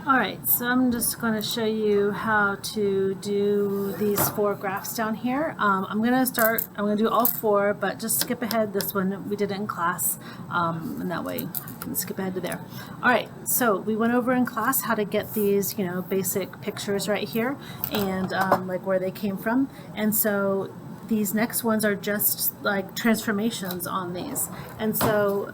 Alright, so I'm just going to show you how to do these 4 graphs down here. I'm going to do all 4, but just skip ahead this one. We did it in class, and that way I can skip ahead to there. Alright, so we went over in class how to get these, basic pictures right here, and like where they came from. And so these next ones are just like transformations on these. And so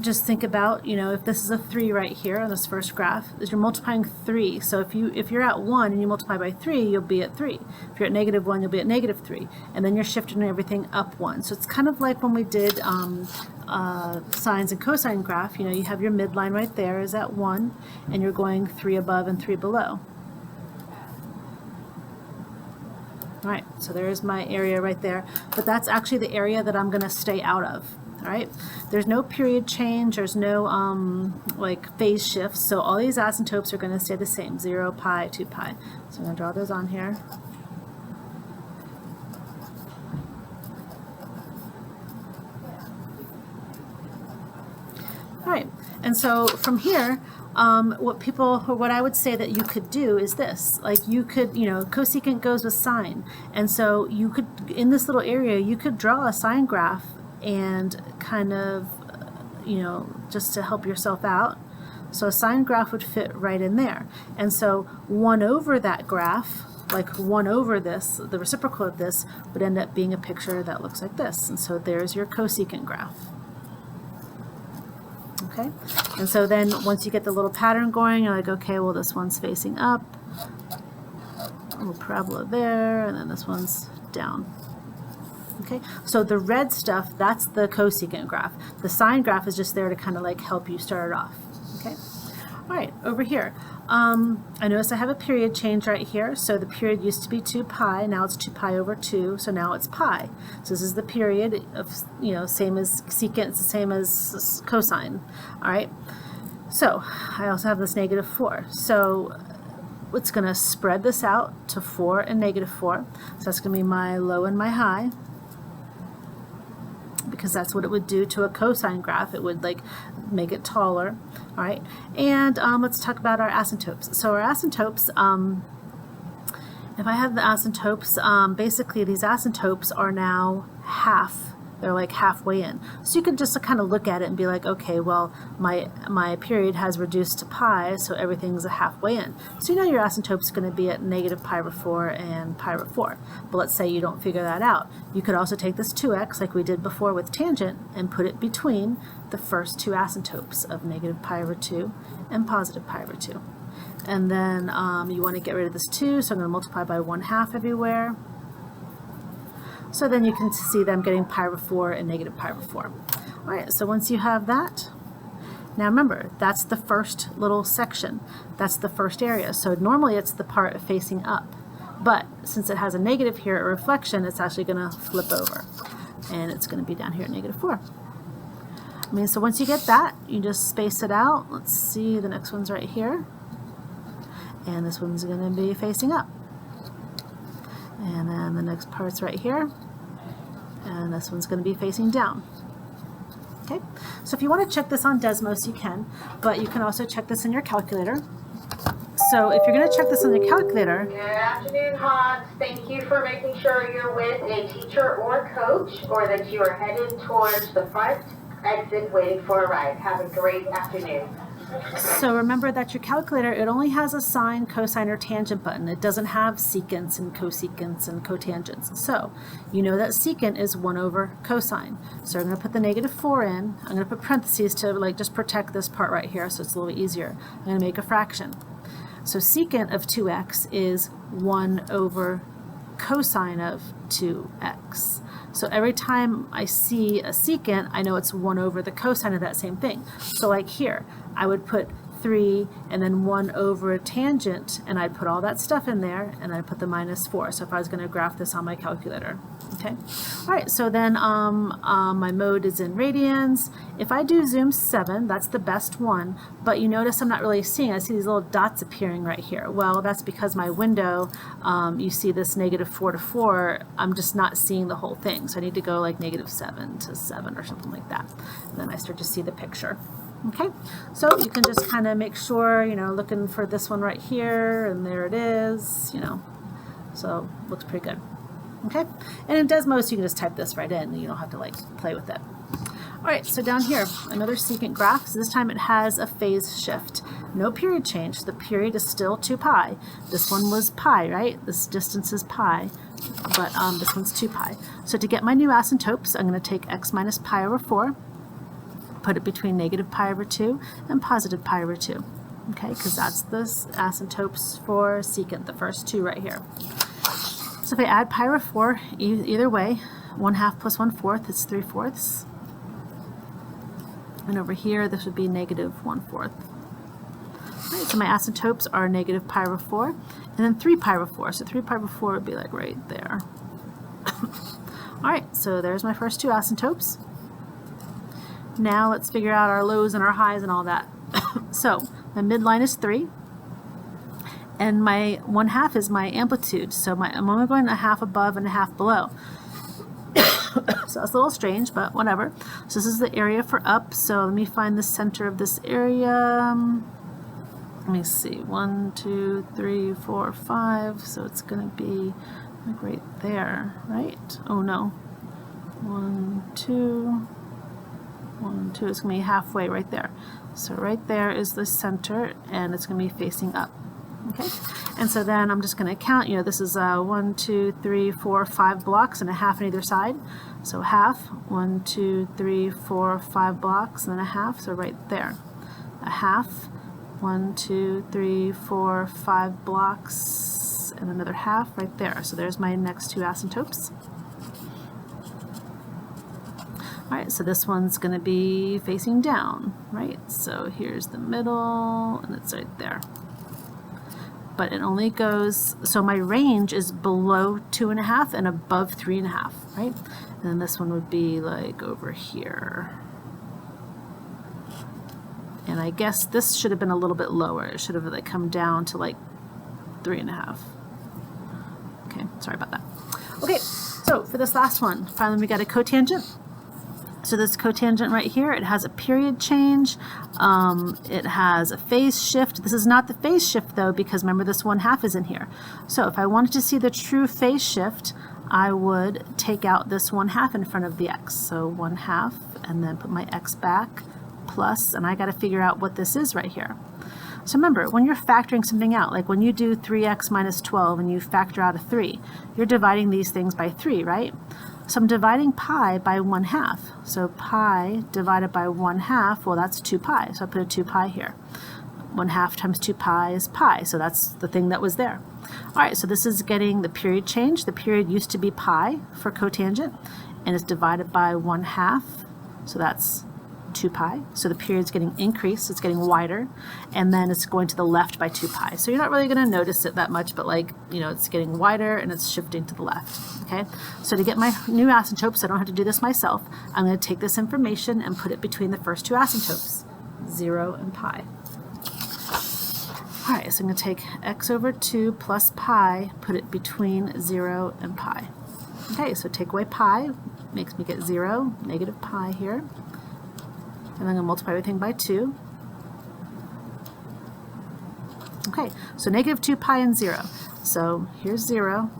just think about, if this is a 3 right here on this first graph, is you're multiplying 3. So if you're at 1 and you multiply by 3, you'll be at 3. If you're at -1, you'll be at -3. And then you're shifting everything up 1. So it's kind of like when we did sines and cosine graph. You have your midline right there is at 1, and you're going 3 above and 3 below. All right, so there's my area right there. But that's actually the area that I'm going to stay out of. All right, there's no period change, there's no like phase shifts, so all these asymptotes are going to stay the same, 0, pi, 2 pi. So I'm going to draw those on here. All right, and so from here, what I would say that you could do is this, like you could, cosecant goes with sine, and so you could, in this little area, you could draw a sine graph and kind of, just to help yourself out. So a sine graph would fit right in there. And so 1 over that graph, like 1 over this, the reciprocal of this, would end up being a picture that looks like this. And so there's your cosecant graph. Okay? And so then once you get the little pattern going, you're like, okay, well, this one's facing up, a little parabola there, and then this one's down. Okay, so the red stuff, that's the cosecant graph. The sine graph is just there to kind of like help you start it off. Okay, all right, over here. I notice I have a period change right here. So the period used to be 2 pi, now it's 2 pi over 2, so now it's pi. So this is the period of, same as secant, it's the same as cosine. All right, so I also have this -4. So it's going to spread this out to 4 and -4. So that's going to be my low and my high, because that's what it would do to a cosine graph. It would like make it taller. All right, and let's talk about our asymptotes. So our asymptotes, if I have the asymptotes, basically these asymptotes are now half. They're like halfway in. So you can just kind of look at it and be like, okay, well, my period has reduced to pi, so everything's a halfway in. So your asymptote is going to be at -pi/4 and pi/4. But let's say you don't figure that out. You could also take this 2x, like we did before with tangent, and put it between the first 2 asymptotes of -pi/2 and +pi/2. And then you want to get rid of this 2, so I'm going to multiply by 1/2 everywhere. So then you can see that I'm getting pi/4 and -pi/4. All right, so once you have that, now remember, that's the first little section. That's the first area. So normally it's the part facing up. But since it has a negative here, a reflection, it's actually going to flip over. And it's going to be down here at -4. So once you get that, you just space it out. Let's see, the next one's right here. And this one's going to be facing up. And then the next part's right here, and this one's going to be facing down. Okay, so if you want to check this on Desmos, you can, but you can also check this in your calculator. So if you're going to check this on your calculator... Good afternoon, Hans. Thank you for making sure you're with a teacher or coach, or that you are headed towards the front exit waiting for a ride. Have a great afternoon. So remember that your calculator, it only has a sine, cosine, or tangent button. It doesn't have secants and cosecants and cotangents. So you know that secant is 1 over cosine. So I'm going to put the -4 in. I'm going to put parentheses to like just protect this part right here so it's a little bit easier. I'm going to make a fraction. So secant of 2x is 1 over cosine of 2x. So every time I see a secant, I know it's 1 over the cosine of that same thing. So like here, I would put 3 and then 1 over a tangent, and I'd put all that stuff in there, and I'd put the -4. So if I was going to graph this on my calculator. Okay. All right, so then my mode is in radians. If I do zoom 7, that's the best one, but you notice I'm not really seeing, I see these little dots appearing right here. Well, that's because my window, you see this -4 to 4, I'm just not seeing the whole thing. So I need to go like -7 to 7 or something like that. And then I start to see the picture. Okay, so you can just kind of make sure, you know, looking for this one right here, and there it is, you know, so looks pretty good. Okay, and in Desmos you can just type this right in, and you don't have to like play with it. All right, so down here, another secant graph. So this time it has a phase shift. No period change. The period is still 2 pi. This one was pi, right? This distance is pi, but this one's 2 pi. So to get my new asymptotes, I'm going to take x minus pi over 4, put it between negative pi over 2 and positive pi over 2. Okay, because that's the asymptotes for secant, the first two right here. So if I add pi over 4, either way, 1/2 plus 1/4, it's 3/4. And over here, this would be negative 1/4. Right, so my asymptotes are negative pi over 4, and then 3 pi over 4. So 3 pi over 4 would be like right there. All right, so there's my first two asymptotes. Now let's figure out our lows and our highs and all that. So my midline is 3, and my 1/2 is my amplitude. So I'm only going a half above and a half below. So that's a little strange, but whatever. So this is the area for up. So let me find the center of this area. Let me see, 1, 2, 3, 4, 5. So it's going to be like right there, right? Oh no. 1, 2, 1, 2. It's going to be halfway right there. So right there is the center, and it's going to be facing up. Okay, and so then I'm just going to count, you know, this is 1, 2, 3, 4, 5 blocks and a half on either side. So half, 1, 2, 3, 4, 5 blocks and then a half, so right there. A half, 1, 2, 3, 4, 5 blocks and another half right there. So there's my next two asymptotes. All right, so this one's going to be facing down, right? So here's the middle, and it's right there. But it only goes, so my range is below 2.5 and above 3.5, right? And then this one would be like over here. And I guess this should have been a little bit lower. It should have like come down to like 3.5. Okay, sorry about that. Okay, so for this last one, finally we got a cotangent. So this cotangent right here, it has a period change, it has a phase shift. This is not the phase shift though, because remember this 1/2 is in here. So if I wanted to see the true phase shift, I would take out this 1/2 in front of the x. So 1/2 and then put my x back plus, and I got to figure out what this is right here. So remember, when you're factoring something out, like when you do 3x minus 12 and you factor out a 3, you're dividing these things by 3, right? So I'm dividing pi by 1/2. So pi divided by 1/2, well, that's 2 pi. So I put a 2 pi here. 1/2 times 2 pi is pi. So that's the thing that was there. All right, so this is getting the period change. The period used to be pi for cotangent, and it's divided by 1/2. So that's 2 pi. So the period's getting increased, it's getting wider, and then it's going to the left by 2 pi. So you're not really going to notice it that much, but like, you know, it's getting wider and it's shifting to the left. Okay, so to get my new asymptotes, I don't have to do this myself. I'm going to take this information and put it between the first two asymptotes, 0 and pi. All right, so I'm going to take x over 2 plus pi, put it between 0 and pi. Okay, so take away pi, makes me get 0, negative pi here. And I'm going to multiply everything by 2. Okay, so negative 2 pi and 0. So here's 0.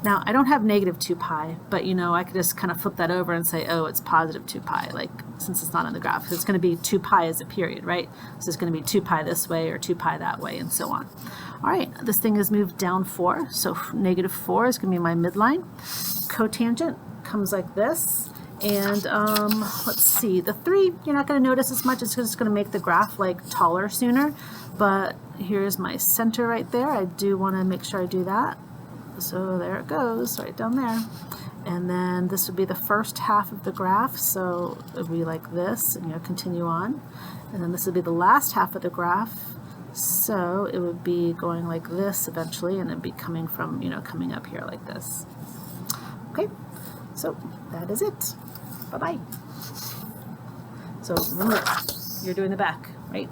Now, I don't have negative 2 pi, but you know, I could just kind of flip that over and say, oh, it's positive 2 pi, like since it's not on the graph. It's going to be 2 pi as a period, right? So it's going to be 2 pi this way or 2 pi that way and so on. All right, this thing is moved down 4. So negative 4 is going to be my midline. Cotangent comes like this. And let's see, the 3 you're not going to notice as much. It's just going to make the graph like taller sooner. But here's my center right there. I do want to make sure I do that. So there it goes, right down there. And then this would be the first half of the graph. So it would be like this, and you'll continue on. And then this would be the last half of the graph. So it would be going like this eventually, and it'd be coming from, you know, coming up here like this. Okay, so that is it. Bye-bye. So remember, you're doing the back, right?